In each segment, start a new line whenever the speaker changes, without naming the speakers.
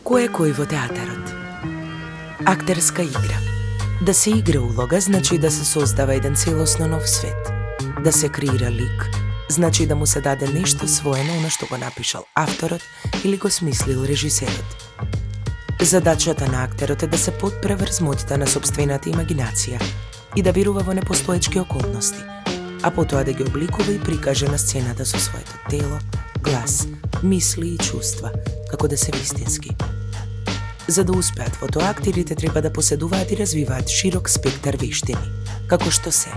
Кој е кој во театарот? Актерска игра. Да се игра улога значи да се создава еден целосно нов свет. Да се креира лик значи да му се даде нешто свое на оно што го напишал авторот или го смислил режисерот. Задачата на актерот е да се подпре врз моќта на сопствената имагинација и да верува во непостоечки околности, а потоа да ги обликува и прикаже на сцената со своето тело, глас, мисли и чувства, како да се вистински. За да успеат во тоа, актерите треба да поседуваат и развиваат широк спектар вештини, како што се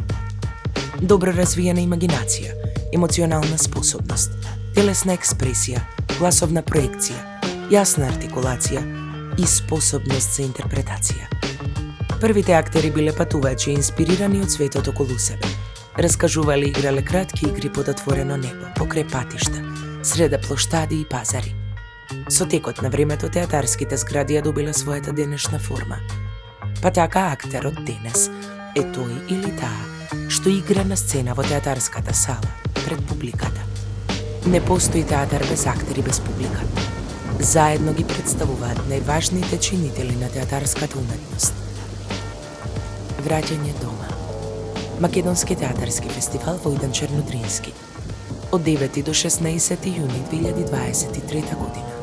добро развиена имагинација, емоционална способност, телесна експресија, гласовна проекција, јасна артикулација и способност за интерпретација. Првите актери биле патувачи инспирирани од светот околу себе. Раскажувале и играле кратки игри под отворено небо, покрај патишта, среда плоштади и пазари. Со текот на времето театарските згради ја добиле својата денешна форма. Па така актерот денес е тој или таа што игра на сцена во театарската сала пред публиката. Не постои театар без актери, без публика. Заедно ги представуваат најважните чинители на театарската уметност. Враќање дома. Македонски театарски фестивал во Идан Чернодрински од 9 до 16 јуни 2023 година.